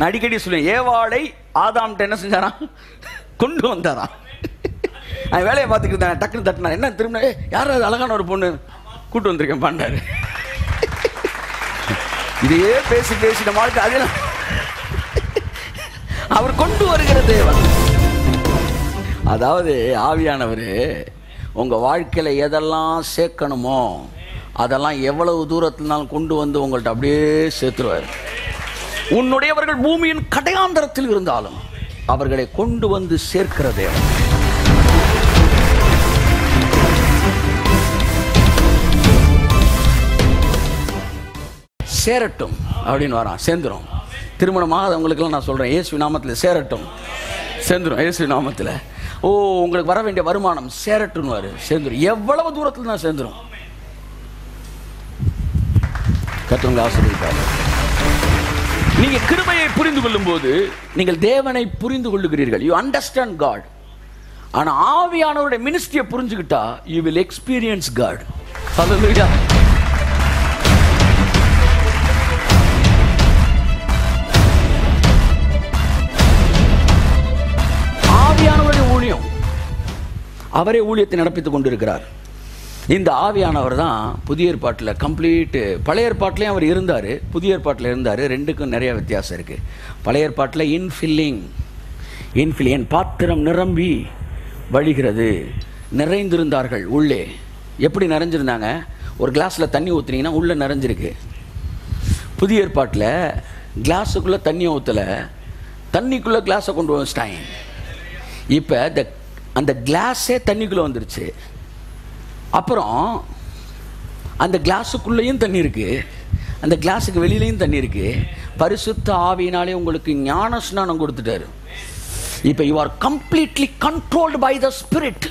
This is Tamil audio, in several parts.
நான் அடிக்கடி சொல்லுவேன், ஏவாளை ஆதாம்கிட்ட என்ன செஞ்சாராம்? கொண்டு வந்தாராம். அவன் வேலையை பார்த்துக்கிட்டு இருந்தான். டக்குன்னு தட்டினா, என்ன திரும்ப யாராவது அழகான ஒரு பொண்ணு கூட்டு வந்திருக்கேன் பாண்டாரு. இதையே பேசி பேசி நம்ம வாழ்க்கை அதெல்லாம் அவர் கொண்டு வருகிற தேவன். அதாவது ஆவியானவர் உங்க வாழ்க்கையில எதெல்லாம் சேர்க்கணுமோ அதெல்லாம் எவ்வளவு தூரத்தினாலும் கொண்டு வந்து உங்கள்கிட்ட அப்படியே சேர்த்துருவார். உன்னுடையவர்கள் பூமியின் கடையாந்தரத்தில் இருந்தாலும் அவர்களை கொண்டு வந்து சேர்க்கிற தேவன். சேரட்டும் அப்படின்னு வரான், சேர்ந்துரும். திருமணமாகாதவங்களுக்கெல்லாம் நான் சொல்றேன், இயேசு நாமத்தில் சேரட்டும், சேர்ந்துரும். இயேசு நாமத்தில் ஓ உங்களுக்கு வர வேண்டிய வருமானம் சேரட்டும், சேர்ந்துரும். எவ்வளவு தூரத்தில் தான் சேர்ந்துரும். கர்த்தர் ஆசீர்வதிப்பார். நீங்க கிருபையை புரிந்து கொள்ளும் போது நீங்கள் தேவனை புரிந்து கொள்ளுகிறீர்கள். You understand God. ஆனா ஆவியானவருடைய மினிஸ்ட்ரியை புரிஞ்சுக்கிட்டா யூ வில் எக்ஸ்பீரியன்ஸ் காட். ஹல்லேலூயா. ஆவியானவருடைய ஊழியம், அவரே ஊழியத்தை நடப்பித்துக் கொண்டிருக்கிறார். இந்த ஆவியானவர் தான் புதிய ஏற்பாட்டில் கம்ப்ளீட். பழைய ஏற்பாட்டிலையும் அவர் இருந்தார், புதிய ஏற்பாட்டில் இருந்தார். ரெண்டுக்கும் நிறைய வித்தியாசம் இருக்குது. பழைய ஏற்பாட்டில் இன்ஃபில்லிங், என் பாத்திரம் நிரம்பி வழிகிறது, நிறைந்திருந்தார்கள். உள்ளே எப்படி நிறைஞ்சிருந்தாங்க? ஒரு கிளாஸில் தண்ணி ஊற்றுனீங்கன்னா உள்ளே நிறைஞ்சிருக்கு. புதிய ஏற்பாட்டில் கிளாஸுக்குள்ளே தண்ணி ஊற்றலை, தண்ணிக்குள்ளே கிளாஸை கொண்டு வந்துட்டாங்க. இப்போ அந்த கிளாஸே தண்ணிக்குள்ளே வந்துருச்சு. அப்புறம் அந்த கிளாஸுக்குள்ளேயும் தண்ணி இருக்குது, அந்த கிளாஸுக்கு வெளியிலையும் தண்ணி இருக்குது. பரிசுத்த ஆவியினாலே உங்களுக்கு ஞான ஸ்நானம் கொடுத்துட்டாரு. இப்போ you are completely controlled by the spirit.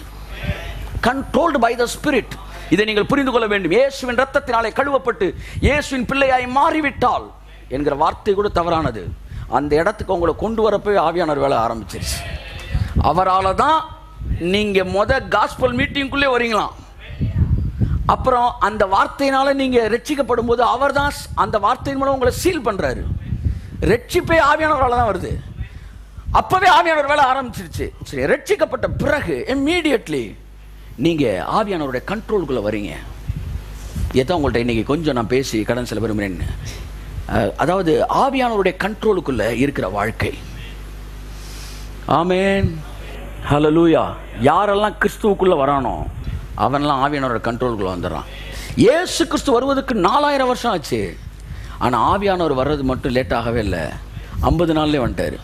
Controlled by the spirit. இதை நீங்கள் புரிந்து கொள்ள வேண்டும். இயேசுவின் இரத்தத்தினாலே கழுவப்பட்டு இயேசுவின் பிள்ளையாய் மாறிவிட்டால் என்கிற வார்த்தை கூட தவறானது. அந்த இடத்துக்கு உங்களை கொண்டு வரப்போ ஆவியானவர் வேலை ஆரம்பிச்சிருச்சு. அவரால் தான் நீங்கள் காஸ்பல் மீட்டிங்குள்ளே வரீங்களாம். அப்புறம் அந்த வார்த்தையினால நீங்கள் ரட்சிக்கப்படும் போது அவர் தான் அந்த வார்த்தையின் மூலம் உங்களை சீல் பண்ணுறாரு. ரட்சிப்பே ஆவியானவரால் தான் வருது. அப்போவே ஆவியானவர் வேலை ஆரம்பிச்சிருச்சு. சரி, ரட்சிக்கப்பட்ட பிறகு இம்மீடியட்லி நீங்கள் ஆவியானவருடைய கண்ட்ரோலுக்குள்ளே வரீங்க. ஏதோ உங்கள்கிட்ட இன்றைக்கி கொஞ்சம் நான் பேசி கடன் செல்ல விரும்புகிறேன்னு. அதாவது ஆவியானவருடைய கண்ட்ரோலுக்குள்ளே இருக்கிற வாழ்க்கை. ஆமென், ஹல்லேலூயா. யாரெல்லாம் கிறிஸ்துவுக்குள்ளே வரானோ அவன்லாம் ஆவியானவரோட கண்ட்ரோலுக்குள்ளே வந்துடுறான். இயேசு கிறிஸ்து வருவதற்கு 4000 வருஷம் ஆச்சு. ஆனால் ஆவியானவர் வர்றது மட்டும் லேட் ஆகவே இல்லை, 50 நாள்லேயே வந்துட்டார்.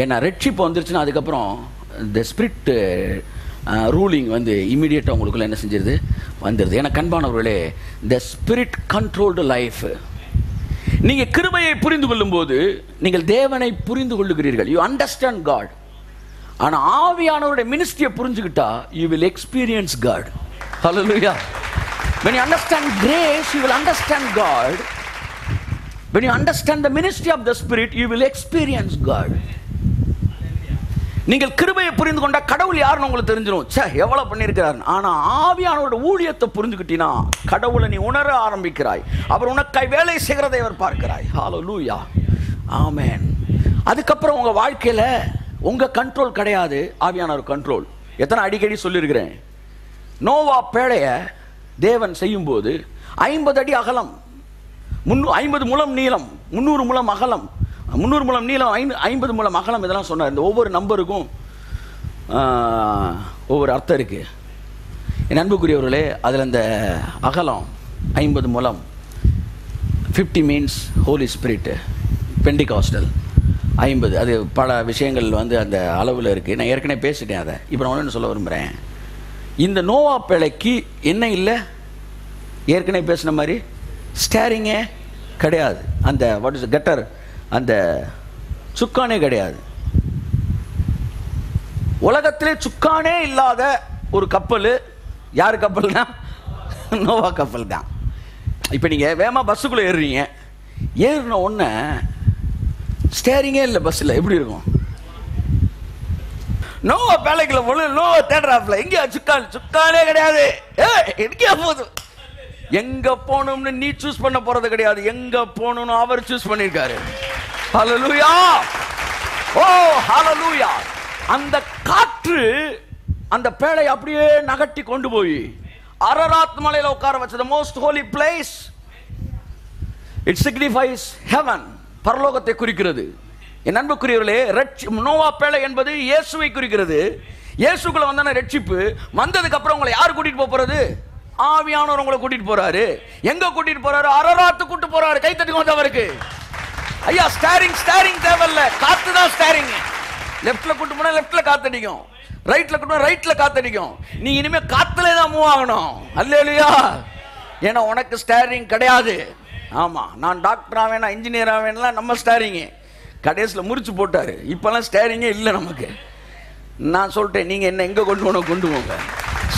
ஏன்னா ரட்சிப்பு வந்துருச்சுன்னா அதுக்கப்புறம் இந்த ஸ்பிரிட் ரூலிங் இமீடியட்டாக உங்களுக்குள்ள என்ன செஞ்சிருது, வந்துடுது. ஏன்னா கண்பானவர்களே, த ஸ்பிரிட் கண்ட்ரோல்டு லைஃப். நீங்கள் கிருபையை புரிந்து கொள்ளும் போது நீங்கள் தேவனை புரிந்து கொள்ளுகிறீர்கள். You understand God. ஆனால் ஆவியானவருடைய மினிஸ்ட்ரியை புரிஞ்சுக்கிட்டா you will experience God. Hallelujah. when you understand grace you will understand God. when you understand the ministry of the spirit you will experience God. நீங்கள் கிருபையை புரிந்து கொண்டா கடவுள் யாருன்னு உங்களுக்கு தெரிஞ்சிடும். சே எவ்வளவு பண்ணியிருக்கிறார். ஆனால் ஆவியானவருடைய ஊழியத்தை புரிஞ்சுக்கிட்டீங்கன்னா கடவுளை நீ உணர ஆரம்பிக்கிறாய். அவர் உனக்காய் வேலை செய்கிறதை அவர் பார்க்கிறாய். ஹல்லேலூயா. ஆமென். அதுக்கப்புறம் உங்கள் வாழ்க்கையில் உங்கள் கண்ட்ரோல் கிடையாது, ஆவியானவர் கண்ட்ரோல். எத்தனை அடிக்கடி சொல்லியிருக்கிறேன். நோவா பேழையை தேவன் செய்யும்போது 50 அடி அகலம், 50 முழம் நீளம், 300 முழம் அகலம், 300 முழம் நீளம், 50 முழம் அகலம், இதெல்லாம் சொன்னார். இந்த ஒவ்வொரு நம்பருக்கும் ஒவ்வொரு அர்த்தம் இருக்குது. என் அன்புக்குரியவர்களே, அதில் இந்த அகலம் 50 முழம், 50 மீன்ஸ் ஹோலி ஸ்பிரிட், பெண்டிகாஸ்டல் 50. அது பல விஷயங்கள் அந்த அளவில் இருக்குது. நான் ஏற்கனவே பேசிட்டேன் அதை. இப்போ நான் ஒன்று சொல்ல விரும்புகிறேன். இந்த நோவா பேழைக்கு என்ன இல்லை, ஏற்கனவே பேசின மாதிரி ஸ்டேரிங்கே கிடையாது. அந்த வாட் இஸ் கட்டர், அந்த சுக்கானே கிடையாது. உலகத்திலே சுக்கானே இல்லாத ஒரு கப்பல் யார் கப்பல்னா நோவா கப்பல் தான். இப்போ நீங்கள் வேகமாக பஸ்ஸுக்குள்ளே ஏறுறீங்க, ஏறின உடனே ஸ்டேரிங்கே இல்லை பஸ்ஸில், எப்படி இருக்கும்? நோவா பேழைக்குள்ள போல நோவா தேடுறாப்ல, எங்கேயா சுக்கானே கிடையாது. எங்கேயா போகுது? எங்க போகணும்னு நீ சூஸ் பண்ண போறது கிடையாது, எங்க போகணும்னு அவர் சூஸ் பண்ணியிருக்காரு. ஹல்லேலூயா. ஓ ஹல்லேலூயா. அந்த காற்று அந்த பேழை அப்படியே நகட்டி கொண்டு போய் அரராத் மலையில உட்கார வச்ச the most holy place. It signifies heaven. பரலோகத்தை குறிக்கிறது. என் அன்புக்குரியவர்களே, நோவா பேழை என்பது இயேசுவை குறிக்கிறது. இயேசுக்குள்ள வந்தான ரட்சிப்பு. வந்ததுக்கு அப்புறம் உங்களை யார் கூட்டிட்டு போறது? ஆவியானவர் உங்களை கூட்டிட்டு போறாரு. எங்க கூட்டிட்டு போறாரு? அரராத்து கூட்டிட்டு போறாரு. கை தட்டி வந்தவருக்கு. ஐயா, ஸ்டேரிங் தேவையில்ல, காத்து தான் ஸ்டேரிங். லெஃப்ட்ல கூட்டு போனா லெஃப்ட்ல காத்தடிக்கும், ரைட்ல கூட்டு போனா ரைட்ல காத்தடிக்கும். நீ இனிமே காத்துல தான் மூவ் ஆகணும். அல்லேலூயா. ஏன்னா உனக்கு ஸ்டேரிங் கிடையாது. ஆமா, நான் டாக்டர் ஆவேனா இன்ஜினியர் ஆவேன்லாம் நம்ம ஸ்டேரிங் கடைசியில் முறிச்சு போட்டாரு. இப்பெல்லாம் ஸ்டேரிங்கே இல்லை நமக்கு. நான் சொல்லிட்டேன், நீங்க என்ன எங்க கொண்டு போங்க.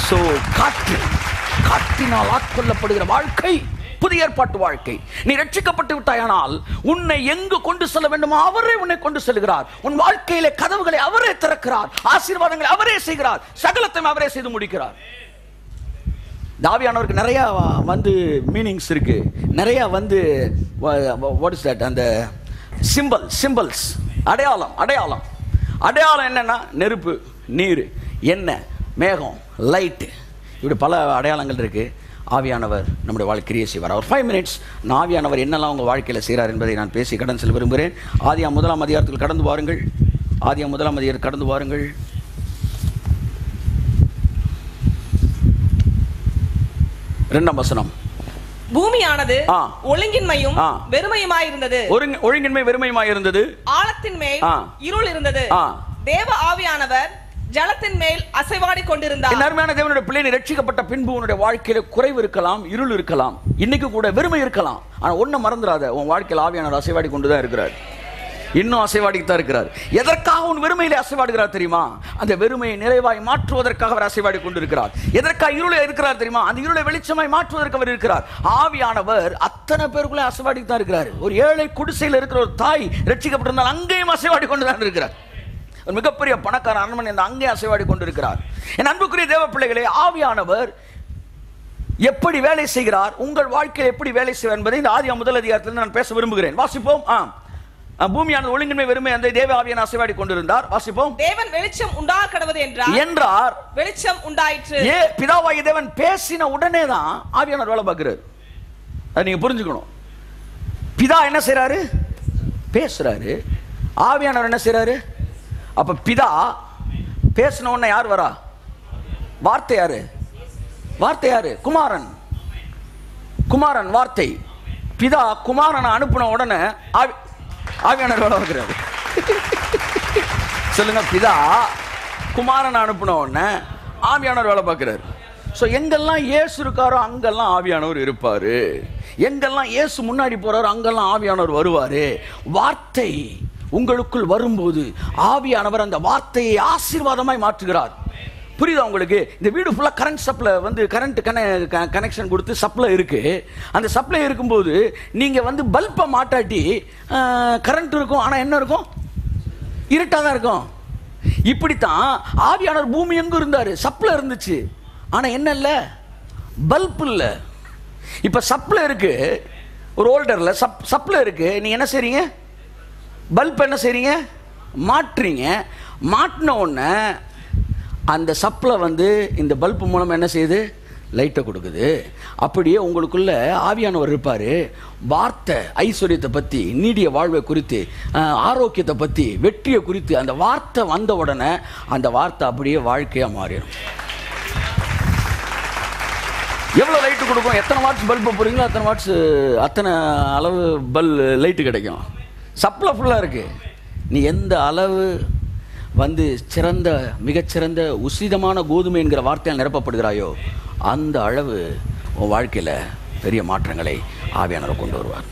சோ காற்றினால் ஆட்கொள்ளப்படுகிற வாழ்க்கை புதிய ஏற்பாட்டு வாழ்க்கை. நீ ரட்சிக்கப்பட்டு விட்டாயானால் உன்னை எங்கு கொண்டு செல்ல வேண்டுமோ அவரே உன்னை கொண்டு செல்கிறார். உன் வாழ்க்கையிலே கதவுகளை அவரே திறக்கிறார். ஆசீர்வாதங்களை அவரே செய்கிறார். சகலத்தையும் அவரே செய்து முடிக்கிறார். ஆவியானவருக்கு நிறைய வந்து மீனிங்ஸ் இருக்கு. நிறைய வந்து வாட் இஸ் தட், அந்த சிம்பல்ஸ், அடையாளம் என்னன்னா நெருப்பு, நீர், எண்ணெய், மேகம், லைட், இப்படி பல அடையாளங்கள் இருக்கு. ஆவியானவர் நம்முடைய வாழ்க்கையை செய்வார். அவர் 5 minutes ஆவியானவர் என்னெல்லாம் உங்கள் வாழ்க்கையில் செய்கிறார் என்பதை நான் பேசி கடன் செல்ல விரும்புகிறேன். ஆதியாம் 1ஆம் அதிகாரத்தில் கடந்து வாருங்கள். ஆதியாம் 1ஆம் அதிகாரம் கடந்து வாருங்கள். 2ஆம் வசனம். பூமியானது ஒழுங்கின்மையும் வெறுமையுமாயிருந்தது. ஒழுங்கின்மை வெறுமையுமாயிருந்தது. ஆழத்தின் மேல் இருள் இருந்தது. தேவ ஆவியானவர் ஜலத்தின் மேல் அசைவாடி கொண்டிருந்தார். அருமையான தேவனுடைய பிள்ளையை ரட்சிக்கப்பட்ட பின்பு உன்னுடைய வாழ்க்கையில குறைவு இருக்கலாம், இருள் இருக்கலாம், இன்னைக்கு கூட வெறுமை இருக்கலாம். ஆனா ஒண்ணு மறந்துடாத, உன் வாழ்க்கையில் ஆவியானவர் அசைவாடி கொண்டுதான் இருக்கிறார். இன்னும் அசைவாடித்தான் இருக்கிறார். எதற்காக உன் வெறுமையிலே அசைவாடுகிறார் தெரியுமா? அந்த வெறுமையை நிறைவாய் மாற்றுவதற்காக அவர் அசைவாடி கொண்டிருக்கிறார். எதற்காக இருளை இருக்கிறார் தெரியுமா? அந்த இருளை வெளிச்சமாய் மாற்றுவதற்கு அவர் இருக்கிறார். ஆவியானவர் அத்தனை பேருக்குள்ளே அசைவாடித்தான் இருக்கிறார். ஒரு ஏழை குடிசையில் இருக்கிற ஒரு தாய் ரட்சிக்கப்பட்டிருந்தால் அங்கேயும் அசைவாடி கொண்டுதான் இருக்கிறார். மிகப்பெரிய பணக்கார அரண்மனை அங்கே அசைவாடி கொண்டிருக்கிறார். என் அன்புக்குரிய தேவ பிள்ளைகளே, ஆவியானவர் எப்படி வேலை செய்கிறார், உங்கள் வாழ்க்கையில் எப்படி வேலை செய்வார் என்பதை இந்த ஆதியாம் 1 அதிகாரத்தில் நான் பேச விரும்புகிறேன். வாசிப்போம். பூமியானது ஒழுங்கின்மை வெறுமை அந்த தேவ ஆவியான அசைவாடி கொண்டிருந்தார். வாசிப்போம். தேவன் வெளிச்சம் உண்டாக கடவது என்றார். வெளிச்சம் உண்டாயிற்று. பிதாவாகிய தேவன் பேசின உடனே தான் ஆவியானவர் வேலை பார்க்கிறார். அதை நீங்க புரிஞ்சுக்கணும். பிதா என்ன செய்யறாரு? பேசுறாரு. ஆவியானவர் என்ன செய்யறாரு? அப்ப பிதா பேசின உடனே யார் வரா? வார்த்தை யாரு? குமாரன் வார்த்தை. பிதா குமாரனை அனுப்பின உடனே ஆவியானவர் வேலை பார்க்கிறாரு. சொல்லுங்க, பிதா குமாரனை அனுப்பின உடனே ஆவியானவர் வேலை பார்க்கிறாரு. ஸோ எங்கெல்லாம் இயேசு இருக்காரோ அங்கெல்லாம் ஆவியானவர் இருப்பாரு. எங்கெல்லாம் இயேசு முன்னாடி போறாரோ அங்கெல்லாம் ஆவியானவர் வருவாரு. வார்த்தை உங்களுக்குள் வரும்போது ஆவியானவர் அந்த வார்த்தையை ஆசீர்வாதமாய் மாற்றுகிறார். புரியுதா உங்களுக்கு? இந்த வீடு ஃபுல்லாக கரண்ட் சப்ளை வந்து கரண்ட் கனெக்ஷன் கொடுத்து சப்ளை இருக்கு. அந்த சப்ளை இருக்கும்போது நீங்கள் வந்து பல்பை மாட்டாட்டி கரண்ட் இருக்கும், ஆனால் என்ன இருக்கும்? இருட்டாக தான் இருக்கும். இப்படித்தான் ஆவியானவர் பூமி எங்கும் இருந்தார், சப்ளை இருந்துச்சு, ஆனால் என்ன இல்லை? பல்ப் இல்லை. இப்போ சப்ளை இருக்கு, ஒரு ஹோல்டரில் சப்ளை இருக்கு. நீங்கள் என்ன செய்றீங்க? பல்ப் என்ன செய்றீங்க? மாட்டுறீங்க. மாட்டின உடனே அந்த சப்ளை வந்து இந்த பல்ப் மூலம் என்ன செய்யுது? லைட்டை கொடுக்குது. அப்படியே உங்களுக்குள்ள ஆவியானவர் இருப்பார். வார்த்தை ஐஸ்வர்யத்தை பற்றி, நீடிய வாழ்வை குறித்து, ஆரோக்கியத்தை பற்றி, வெற்றியை குறித்து அந்த வார்த்தை வந்த உடனே அந்த வார்த்தை அப்படியே வாழ்க்கையாக மாறிடும். எவ்வளோ லைட்டு கொடுக்கும்? எத்தனை வாட்ஸ் பல்பு போகிறீங்களோ அத்தனை வாட்ஸ், அத்தனை அளவு லைட்டு கிடைக்கும். சப்ளை ஃபுல்லாக இருக்குது. நீ எந்த அளவு வந்து சிறந்த மிகச்சிறந்த உசிதமான கோதுமை என்கிற வார்த்தையால் நிரப்பப்படுகிறாயோ அந்த அளவு உன் வாழ்க்கையில் பெரிய மாற்றங்களை ஆவியானவர் கொண்டு வருவார்.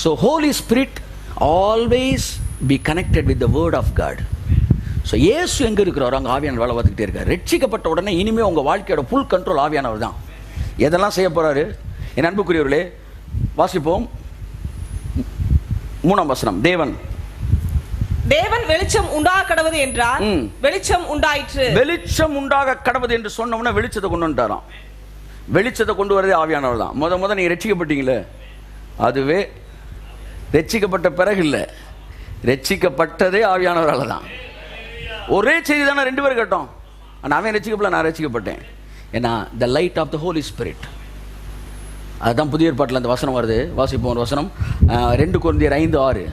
So Holy Spirit always be connected with the word of God. So இயேசு எங்கே இருக்கிறாரோ அங்கே ஆவியானவர் வேலை பார்த்துக்கிட்டே இருக்கார். ரட்சிக்கப்பட்ட உடனே இனிமேல் உங்கள் வாழ்க்கையோட ஃபுல் கண்ட்ரோல் ஆவியானவர் தான். எதெல்லாம் செய்ய போகிறாரு? என் அன்புக்குரியவர்களே, வாசிப்போம். 3ஆம் வசனம். தேவன் வெளிச்சம் உண்டாக கடவது என்றார். வெளிச்சம் உண்டாயிற்று. வெளிச்சம் உண்டாக கடவது என்று சொன்ன உடனே வெளிச்சத்தை கொண்டு வந்துட்டாராம். வெளிச்சத்தை கொண்டு வரதே ஆவியானவர் தான். முத நீங்க ரட்சிக்கப்பட்டீங்களே, அதுவே ரட்சிக்கப்பட்ட பிறகு இல்லை, ரட்சிக்கப்பட்டதே ஆவியானவரால் தான். ஒரே செய்தி தானே 2 பேர் கேட்டோம். ஆனால் அவன் ரட்சிக்கப்படல, நான் ரட்சிக்கப்பட்டேன். ஏன்னா the light of the Holi Spirit. அதுதான் புதிய ஏற்பாட்டில் அந்த வசனம் வருது. வாசிப்போம் ஒரு வசனம், 2 கொரிந்தியர் 5:6.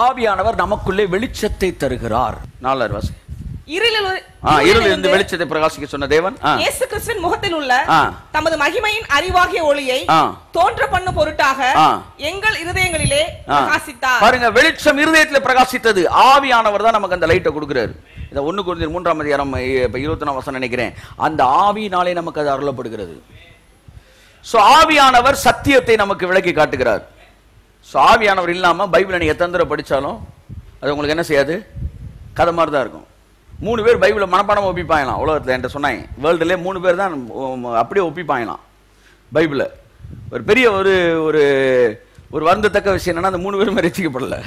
ஆவியானவர் நமக்குள்ளே வெளிச்சத்தை தருகிறார். 4 வாசி. இருளிலிருந்து வெளிச்சத்தை பிரகாசிக்க சொன்ன தேவன் இயேசு கிறிஸ்துவின் முகத்தில் உள்ள தமது மகிமையின் அறிவாகிய ஒளியை தோன்ற பண்ணும் பொருட்டாக எங்கள் இருதயங்களிலே பிரகாசித்தார். பாருங்க, வெளிச்சம் இருதயத்தில் பிரகாசித்தது. ஆவியானவர் தான் நமக்கு அந்த லைட்டை கொடுக்கிறார். இந்த 1 கொரிந்தியர் 3:24 வசனம் நினைக்கிறேன். அந்த ஆவியினாலே நமக்கு அது அருளப்படுகிறது. சோ ஆவியானவர் சத்தியத்தை நமக்கு விளக்கி காட்டுகிறார். சோ ஆவியானவர் இல்லாம பைபிளை நீங்க எத்தனை தடவை படிச்சாலும் அது உங்களுக்கு என்ன செய்யாது, கதை மாதிரி தான் இருக்கும். 3 பேர் பைபிளை மனப்பாடம் ஒப்பிப்பாங்களாம் உலகத்தில். என்கிட்ட சொன்னாங்க, வேர்ல்டுல 3 பேர் தான் அப்படியே ஒப்பிப்பாங்களாம் பைபிளை. ஒரு பெரிய ஒரு ஒரு வருந்தத்தக்க விஷயம் என்னன்னா, அந்த 3 பேருமே ரட்சிக்கப்படல.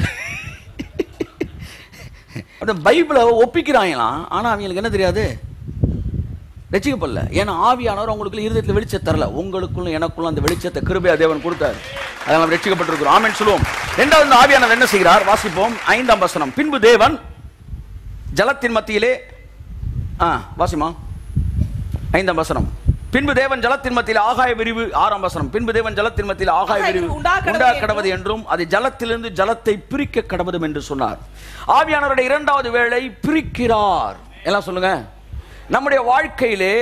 அந்த பைபிளை ஒப்பிக்கிறாங்களாம், ஆனா அவங்களுக்கு என்ன தெரியாது, ரட்சிக்கப்படல. ஏன்னா ஆவியானவர் உங்களுக்கு இருதயத்தில் வெளிச்சம் தரல. உங்களுக்குள்ள எனக்குள்ள அந்த வெளிச்சத்தை கிருபையா தேவன் கொடுத்தார். அதனால ரட்சிக்கப்பட்டிருக்கிறோம். ஆமென் சொல்லுவோம். 2வது ஆவியானவர் என்ன செய்கிறார்? வாசிப்போம் 5ஆம் வசனம். பின்பு தேவன் ஜலத்தின் மத்தியிலே வாசிமா 5ஆம் வசனம். பின்பு தேவன் ஜலத்தின் மத்தியில் ஆகாய விரிவு. 6ஆம் வசனம். பின்பு தேவன் ஜலத்தின் மத்தியில் ஆகாய விரிவு உண்டா கடவது என்றும் அது ஜலத்திலிருந்து ஜலத்தை பிரிக்க கடவதும் என்று சொன்னார். ஆவியானவருடைய 2வது வேளை பிரிக்கிறார். எல்லாம் சொல்லுங்க. நம்முடைய வாழ்க்கையிலே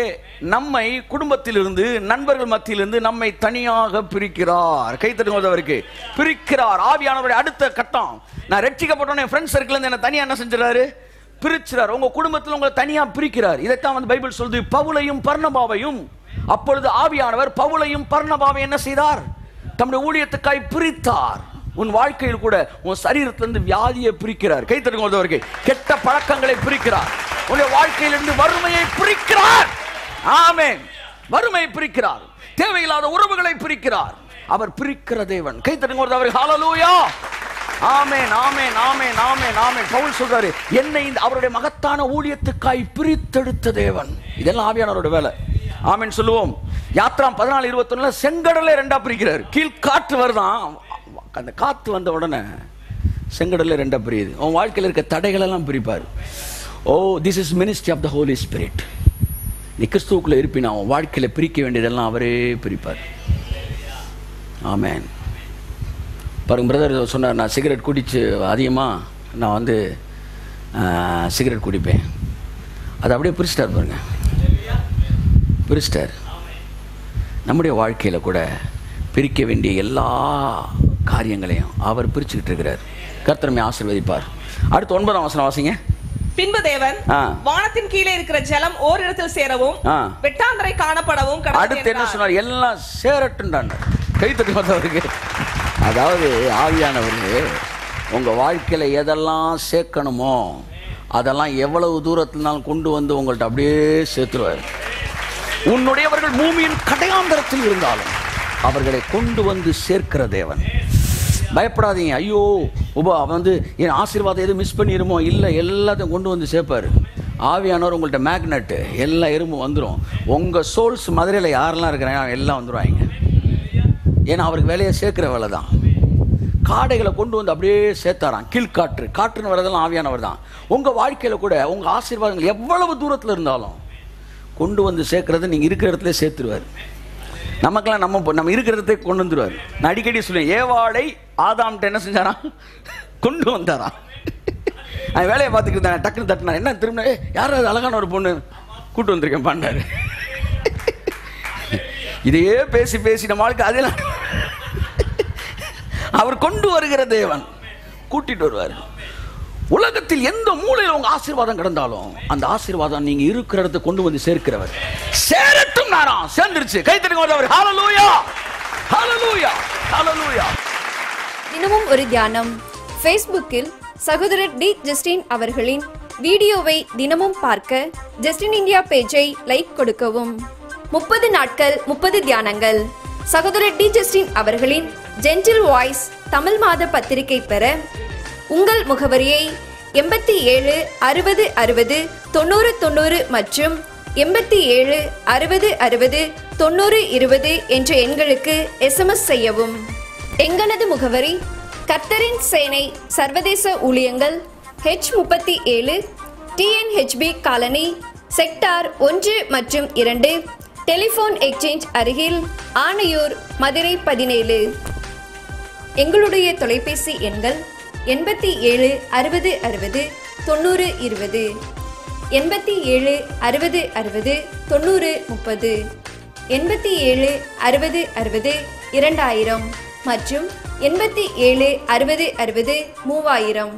நம்மை குடும்பத்திலிருந்து, நண்பர்கள் மத்தியிலிருந்து நம்மை தனியாக பிரிக்கிறார். கைத்தட்டுவதற்கு பிரிக்கிறார். ஆவியானவருடைய அடுத்த கட்டம், நான் ரட்சிக்கப்பட்டோன்னே ஃப்ரெண்ட்ஸ் சர்க்கிள் இருந்து என்ன தனியா என்ன செஞ்சாரு, பிரிச்சார். உங்க குடும்பத்தில் உங்களை தனியா பிரிக்கிறார். இதைத்தான் வந்து பைபிள் சொல்லுது, பவுலையும் பர்னபாவையும். அப்பொழுது ஆவியானவர் பவுலையும் பர்னபாவை என்ன செய்தார்? தம்முடைய ஊழியத்துக்காய் பிரித்தார். உன் வாழ்க்கையில் கூட உன் சரீரத்திலிருந்து வியாதியை பிரிக்கிறார். கைத்தட்டுவதற்கு கெட்ட பழக்கங்களை பிரிக்கிறார். உன்னுடைய வாழ்க்கையிலிருந்து வறுமையை பிரிக்கிறார். ஆமென். வறுமையை பிரிக்கிறார். தேவையில்லாத உறவுகளை பிரிக்கிறார். அவர் பிரிக்கிற தேவன். கைத்தட்டுவதற்கு ஹல்லேலூயா. ஆமென், ஆமென், ஆமென், ஆமென், ஆமென். பவுல் சொல்றாரு, என்னை அவருடைய மகத்தான ஊழியத்துக்காய் பிரித்தெடுத்த தேவன். இதெல்லாம் ஆவியானவருடைய வேலை. ஆமென் சொல்லுவோம். யாத்ராம் 14:21 செங்கடலை 2ஆ பிரிக்கிறார். கீழ் காற்று வருதான், அந்த காத்து வந்த உடனே செங்கடலை 2ஆ பிரியுது. உன் வாழ்க்கையில் இருக்க தடைகள் எல்லாம் பிரிப்பார். Oh, this is ministry of the Holi spirit. நீ கிறிஸ்துவுக்குள்ள இருப்பினா உன் வாழ்க்கையில பிரிக்க வேண்டியதெல்லாம் அவரே பிரிப்பார். ஆமென். பாருங்க, பிரதர் சொன்னார், நான் சிகரெட் குடிச்சு அதிகமாக நான் வந்து சிகரெட் குடிப்பேன். அது அப்படியே பிரிச்சிட்டார். பாருங்க, பிரிச்சிட்டார். நம்முடைய வாழ்க்கையில் கூட பிரிக்க வேண்டிய எல்லா காரியங்களையும் அவர் பிரிச்சுக்கிட்டு இருக்கிறார். கர்த்தர் ஆசீர்வதிப்பார். அடுத்து 9ஆம் வசனம் வாசிங்க. பின்பு தேவன் வானத்தின் கீழே இருக்கிற ஜலம் ஓரிடத்தில் சேரவும் வெட்டாந்தரை காணப்படவும். அடுத்து என்ன சொன்னார்? எல்லாம் சேரட்டுண்டான். கைத்தட்டுவதற்கு அதாவது ஆவியானவர்களே, உங்க வாழ்க்கையில எதெல்லாம் சேர்க்கணுமோ அதெல்லாம் எவ்வளவு தூரத்தினாலும் கொண்டு வந்து உங்கள்ட்ட அப்படியே சேர்த்துருவார். உன்னுடையவர்கள் பூமியின் கடையாந்தரத்தில் இருந்தாலும் அவர்களை கொண்டு வந்து சேர்க்கிற தேவன். பயப்படாதீங்க. ஐயோ அவன் வந்து என் ஆசீர்வாதம் எதுவும் மிஸ் பண்ணிடுமோ? இல்லை, எல்லாத்தையும் கொண்டு வந்து சேர்ப்பார். ஆவியானவர் உங்கள்கிட்ட மேக்னெட்டு, எல்லா எறும்பும் வந்துடும். உங்கள் சோல்ஸ் மதுரையில் யாரெல்லாம் இருக்கிறாங்க எல்லாம் வந்துடுவாங்க. ஏன்னா அவருக்கு வேலையை சேர்க்கிற வேலை தான். காடைகளை கொண்டு வந்து அப்படியே சேர்த்தாராம். கீழ்காற்று, காற்றுன்னு வரதெல்லாம் ஆவியானவர் தான். உங்கள் வாழ்க்கையில் கூட உங்கள் ஆசீர்வாதங்கள் எவ்வளவு தூரத்தில் இருந்தாலும் கொண்டு வந்து சேர்க்கறது நீங்கள் இருக்கிற இடத்துல சேர்த்துருவார். நமக்கெல்லாம் நம்ம இருக்கிற இடத்துக்கு கொண்டு வந்துடுவார். நான் அடிக்கடி சொல்லுவேன், ஏவாளை ஆதாம்கிட்ட என்ன செஞ்சாராம்? கொண்டு வந்தாராம். அவன் வேலையை பார்த்துக்கிட்டு இருந்தான். டக்குன்னு தட்டினா, என்ன திரும்ப யாராவது அழகான ஒரு பொண்ணு கூட்டு வந்திருக்கேன் பண்ணாரு. இதையே பேசி பேசி நம்ம வாழ்க்கை அதெல்லாம் அவர் கொண்டு வருகிற தேவன் கூட்டிட்டு வருவார். உலகத்தில் எந்த மூலையில் உங்க ஆசீர்வாதம் கிடந்தாலும் அந்த ஆசீர்வாதம் நீங்க இருக்கிற இடத்தை கொண்டு வந்து சேர்க்கிறவர். சேரட்டும் நேரம் சேர்ந்துருச்சு. கைத்தட்டுங்க. ஹல்லேலூயா, ஹல்லேலூயா, ஹல்லேலூயா. தினமும் ஒரு தியானம். ஃபேஸ்புக்கில் சகோதரர் டி. ஜஸ்டின் அவர்களின் வீடியோவை தினமும் பார்க்க ஜஸ்டின் இந்தியா பேஜை லைக் கொடுக்கவும். 30 நாட்கள் 30 தியானங்கள். சகோதரர் டி. ஜஸ்டின் அவர்களின் ஜென்டில் வாய்ஸ் தமிழ் மாத பத்திரிகை பெற உங்கள் முகவரியை 87 60 60 90 90 மற்றும் 87 60 60 90 20 என்ற எண்களுக்கு SMS செய்யவும். எங்களது முகவரி கர்த்தரின் சேனை சர்வதேச ஊழியங்கள் H37 TNHB காலனி செக்டார் 1 மற்றும் 2 டெலிபோன் எக்ஸ்சேஞ்ச் அருகில் ஆணையூர் மதுரை 17. எங்களுடைய தொலைபேசி எண்கள் 87 60 60 90 20, 87 60 60 90 30, 87 60 60 2000 மற்றும் 87 60 60 3000.